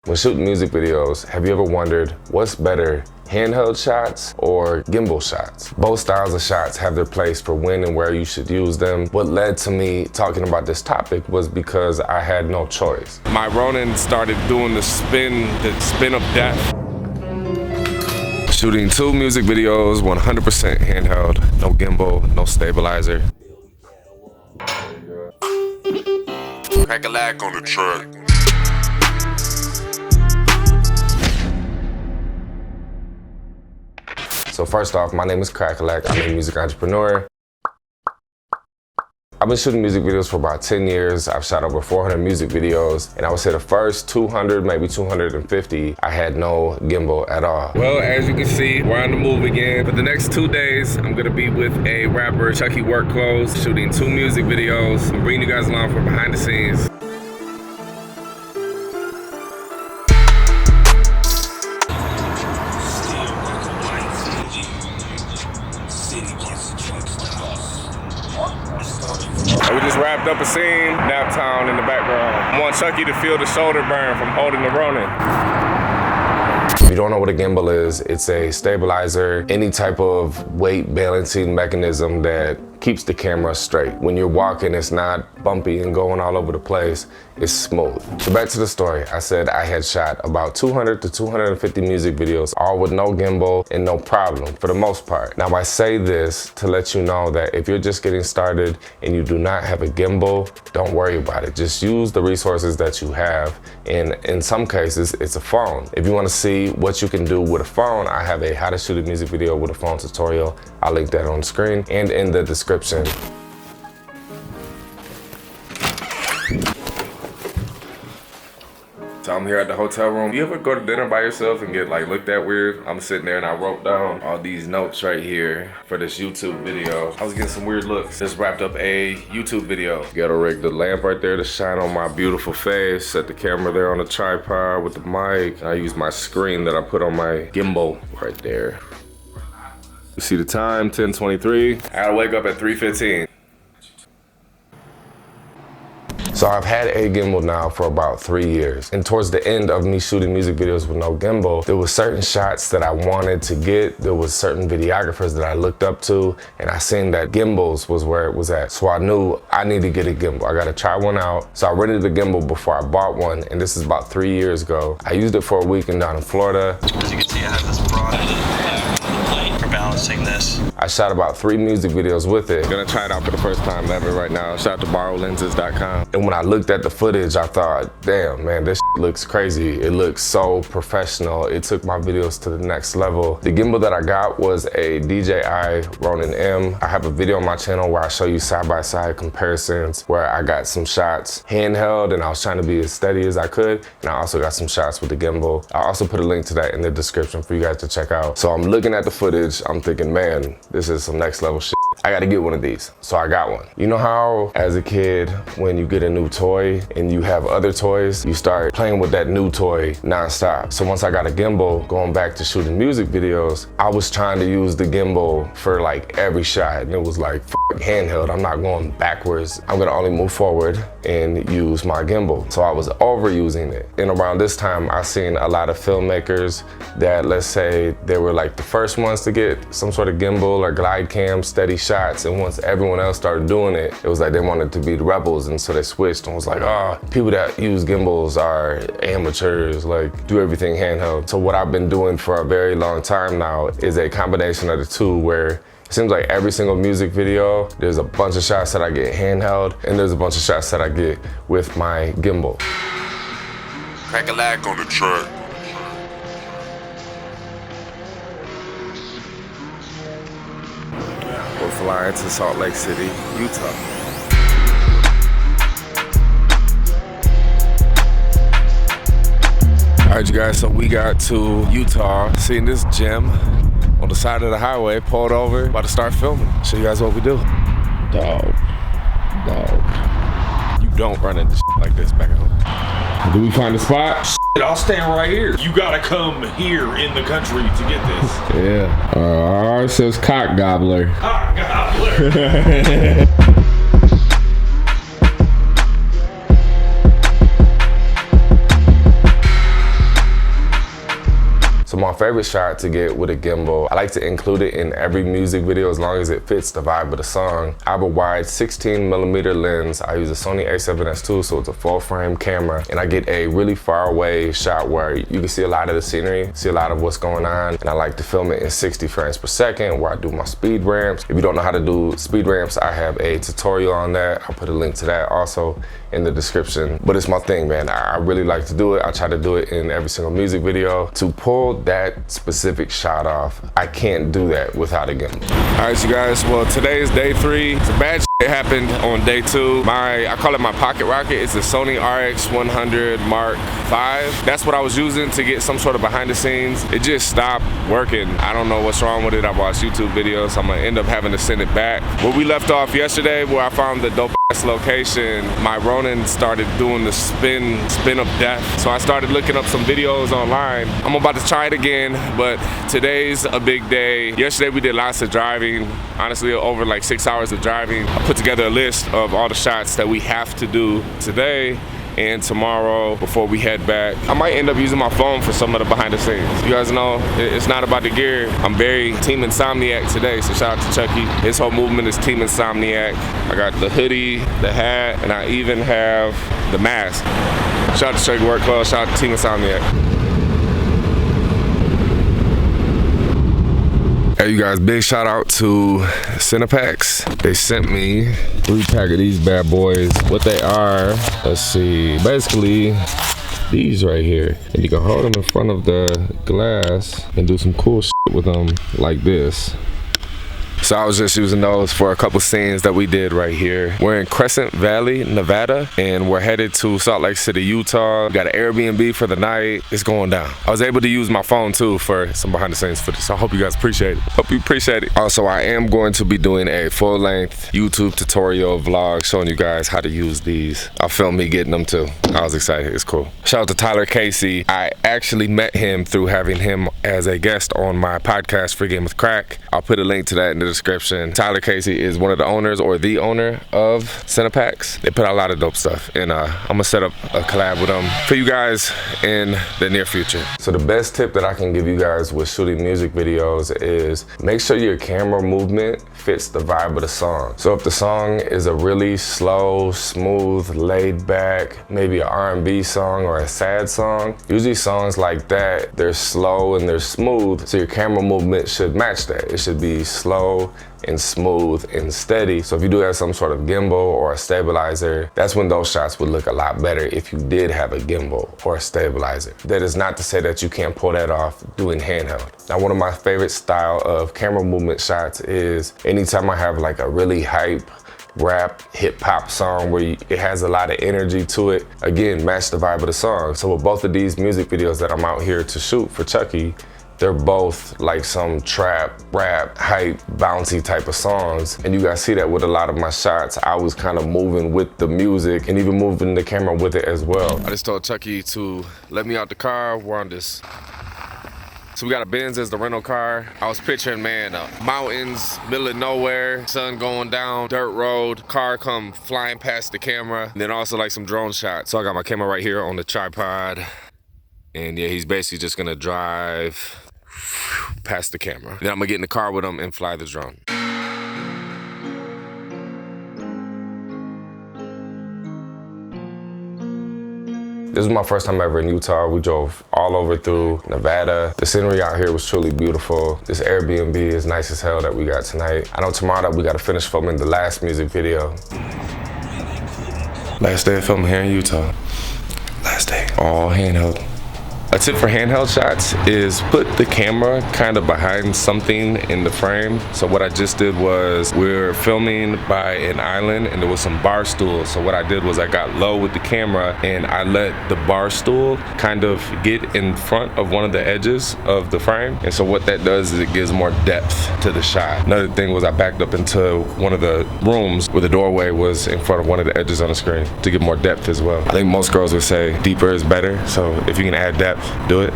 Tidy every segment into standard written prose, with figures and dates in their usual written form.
When shooting music videos, have you ever wondered what's better, handheld shots or gimbal shots? Both styles of shots have their place for when and where you should use them. What led to me talking about this topic was because I had no choice. My Ronin started doing the spin of death. Shooting 2 music videos, 100% handheld, no gimbal, no stabilizer. Cracka Lack on the track. So first off, my name is Cracka Lack. I'm a music entrepreneur. I've been shooting music videos for about 10 years. I've shot over 400 music videos, and I would say the first 200, maybe 250, I had no gimbal at all. Well, as you can see, we're on the move again. For the next 2 days, I'm gonna be with a Rapper Chucky Workclothes, shooting 2 music videos. I'm bringing you guys along for behind the scenes. We just wrapped up a scene, Nap Town in the background. I want Chucky to feel the shoulder burn from holding the Ronin. If you don't know what a gimbal is, it's a stabilizer, any type of weight balancing mechanism that keeps the camera straight. When you're walking, it's not bumpy and going all over the place, it's smooth. So back to the story. I said I had shot about 200 to 250 music videos, all with no gimbal and no problem, for the most part. Now I say this to let you know that if you're just getting started and you do not have a gimbal, don't worry about it. Just use the resources that you have, and in some cases, it's a phone. If you wanna see what you can do with a phone, I have a how to shoot a music video with a phone tutorial. I'll link that on the screen and in the description. So I'm here at the hotel room. You ever go to dinner by yourself and get like looked at weird? I'm sitting there and I wrote down all these notes right here for this YouTube video. I was getting some weird looks. Just wrapped up a YouTube video. Gotta rig the lamp right there to shine on my beautiful face. Set the camera there on the tripod with the mic. I use my screen that I put on my gimbal right there. You see the time, 10:23. I gotta wake up at 3:15. So I've had a gimbal now for about 3 years. And towards the end of me shooting music videos with no gimbal, there was certain shots that I wanted to get. There was certain videographers that I looked up to, and I seen that gimbals was where it was at. So I knew I need to get a gimbal. I gotta try one out. So I rented a gimbal before I bought one, and this is about 3 years ago. I used it for a weekend down in Florida. As you can see, I have this broad plate for balancing this. I shot about 3 music videos with it. Gonna try it out for the first time ever right now. Shout out to borrowlenses.com. And when I looked at the footage, I thought, damn, man, this looks crazy. It looks so professional. It took my videos to the next level. The gimbal that I got was a DJI Ronin M. I have a video on my channel where I show you side-by-side comparisons, where I got some shots handheld and I was trying to be as steady as I could. And I also got some shots with the gimbal. I also put a link to that in the description for you guys to check out. So I'm looking at the footage, I'm thinking, man, this is some next level shit. I gotta get one of these. So I got one. You know how as a kid, when you get a new toy and you have other toys, you start playing with that new toy nonstop. So once I got a gimbal, going back to shooting music videos, I was trying to use the gimbal for like every shot. And it was like, handheld, I'm not going backwards. I'm gonna only move forward and use my gimbal. So I was overusing it. And around this time, I seen a lot of filmmakers that, let's say, they were like the first ones to get some sort of gimbal or glide cam, steady shots. And once everyone else started doing it, it was like they wanted to be the rebels. And so they switched and was like, oh, people that use gimbals are amateurs, like do everything handheld. So what I've been doing for a very long time now is a combination of the two, where it seems like every single music video, there's a bunch of shots that I get handheld, and there's a bunch of shots that I get with my gimbal. Cracka Lack on the track. We're flying to Salt Lake City, Utah. All right, you guys, so we got to Utah, seeing this gym on the side of the highway, pulled over, about to start filming. Show you guys what we do. Dog. You don't run into shit like this back home. Did we find a spot? Shit, I'll stand right here. You gotta come here in the country to get this. Yeah. Ours says cock gobbler. Cock gobbler. my favorite shot to get with a gimbal, I like to include it in every music video as long as it fits the vibe of the song. I have a wide 16mm lens. I use a Sony a7S II, so it's a full frame camera, and I get a really far away shot where you can see a lot of the scenery, see a lot of what's going on, and I like to film it in 60 frames per second where I do my speed ramps. If you don't know how to do speed ramps, I have a tutorial on that. I'll put a link to that also in the description. But it's my thing, man. I really like to do it. I try to do it in every single music video. To pull that specific shot off, I can't do that without a gimbal. All right, you guys, well, today is day 3. It's a bad shit happened on day 2. I call it my pocket rocket. It's a Sony RX100 Mark V. That's what I was using to get some sort of behind the scenes. It just stopped working. I don't know what's wrong with it. I watched YouTube videos, so I'm gonna end up having to send it back. Where we left off yesterday, where I found the dope location, my Ronin started doing the spin of death. So I started looking up some videos online. I'm about to try it again, but today's a big day. Yesterday we did lots of driving, honestly over like 6 hours of driving. I put together a list of all the shots that we have to do today and tomorrow before we head back. I might end up using my phone for some of the behind the scenes. You guys know, it's not about the gear. I'm very Team Insomniac today, so shout out to Chucky. His whole movement is Team Insomniac. I got the hoodie, the hat, and I even have the mask. Shout out to Chucky Workclothes, shout out to Team Insomniac. Hey, you guys, big shout out to Cinepacks. They sent me 3 pack of these bad boys. What they are, let's see, basically these right here. And you can hold them in front of the glass and do some cool shit with them like this. So I was just using those for a couple scenes that we did right here. We're in Crescent Valley, Nevada, and we're headed to Salt Lake City, Utah. We got an Airbnb for the night. It's going down. I was able to use my phone too for some behind the scenes footage, so I hope you guys appreciate it. Hope you appreciate it. Also, I am going to be doing a full-length YouTube tutorial vlog showing you guys how to use these. I'll film me getting them too. I was excited, it's cool. Shout out to Tyler Casey. I actually met him through having him as a guest on my podcast, Free Game with Crack. I'll put a link to that in the description. Tyler Casey is one of the owners or the owner of Cinepacks. They put out a lot of dope stuff, and I'm gonna set up a collab with them for you guys in the near future. So the best tip that I can give you guys with shooting music videos is make sure your camera movement fits the vibe of the song. So if the song is a really slow, smooth, laid back, maybe an R&B song or a sad song, usually songs like that, they're slow and they're smooth, so your camera movement should match that. It should be slow and smooth and steady. So if you do have some sort of gimbal or a stabilizer, that's when those shots would look a lot better if you did have a gimbal or a stabilizer. That is not to say that you can't pull that off doing handheld. Now, one of my favorite style of camera movement shots is anytime I have like a really hype rap hip hop song where it has a lot of energy to it. Again, match the vibe of the song. So with both of these music videos that I'm out here to shoot for Chucky, they're both like some trap, rap, hype, bouncy type of songs. And you guys see that with a lot of my shots. I was kind of moving with the music and even moving the camera with it as well. I just told Chucky to let me out the car. We're on this. So we got a Benz as the rental car. I was picturing, man, mountains, middle of nowhere, sun going down, dirt road, car come flying past the camera, and then also like some drone shots. So I got my camera right here on the tripod. And yeah, he's basically just gonna drive past the camera. Then I'm gonna get in the car with him and fly the drone. This was my first time ever in Utah. We drove all over through Nevada. The scenery out here was truly beautiful. This Airbnb is nice as hell that we got tonight. I know tomorrow that we gotta finish filming the last music video. Last day of filming here in Utah. Last day, all handheld. A tip for handheld shots is put the camera kind of behind something in the frame. So what I just did was we're filming by an island and there was some bar stools. So what I did was I got low with the camera and I let the bar stool kind of get in front of one of the edges of the frame. And so what that does is it gives more depth to the shot. Another thing was I backed up into one of the rooms where the doorway was in front of one of the edges on the screen to get more depth as well. I think most girls would say deeper is better. So if you can add depth, do it.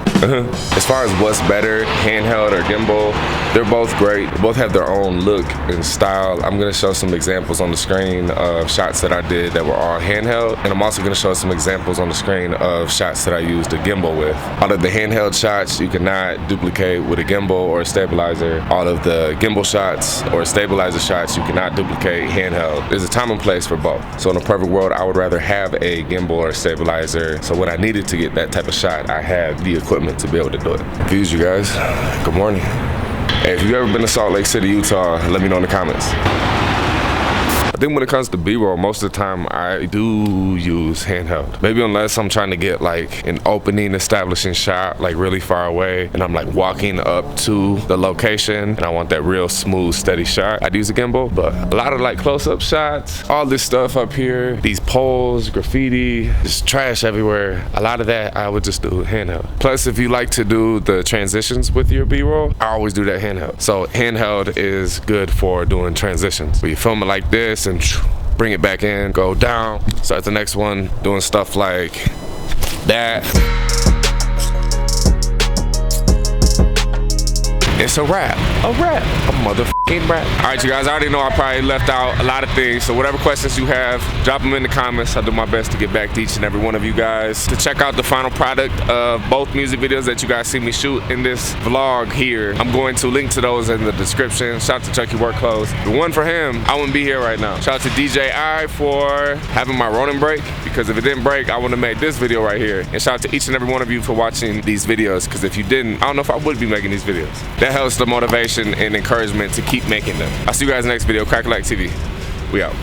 As far as what's better, handheld or gimbal, they're both great. They both have their own look and style. I'm gonna show some examples on the screen of shots that I did that were all handheld, and I'm also gonna show some examples on the screen of shots that I used a gimbal with. All of the handheld shots you cannot duplicate with a gimbal or a stabilizer. All of the gimbal shots or stabilizer shots you cannot duplicate handheld. There's a time and place for both. So in a perfect world, I would rather have a gimbal or a stabilizer. So when I needed to get that type of shot, I had the equipment to be able to do it. Views, you guys. Good morning. Hey, if you've ever been to Salt Lake City, Utah, let me know in the comments. I think when it comes to B-roll, most of the time I do use handheld. Maybe unless I'm trying to get like an opening establishing shot like really far away and I'm like walking up to the location and I want that real smooth, steady shot, I'd use a gimbal. But a lot of like close-up shots, all this stuff up here, these poles, graffiti, just trash everywhere. A lot of that I would just do handheld. Plus, if you like to do the transitions with your B-roll, I always do that handheld. So handheld is good for doing transitions. Where you film it like this and bring it back in, go down, start the next one, doing stuff like that. It's a wrap. A motherfucking wrap. All right, you guys, I already know I probably left out a lot of things, so whatever questions you have, drop them in the comments. I'll do my best to get back to each and every one of you guys. To check out the final product of both music videos that you guys see me shoot in this vlog here, I'm going to link to those in the description. Shout out to Chucky Workclothes. The one for him, I wouldn't be here right now. Shout out to DJ I for having my Ronin break, because if it didn't break, I wouldn't have made this video right here. And shout out to each and every one of you for watching these videos, because if you didn't, I don't know if I would be making these videos. That helps the motivation and encouragement to keep making them. I'll see you guys in the next video. Cracka Lack TV. We out.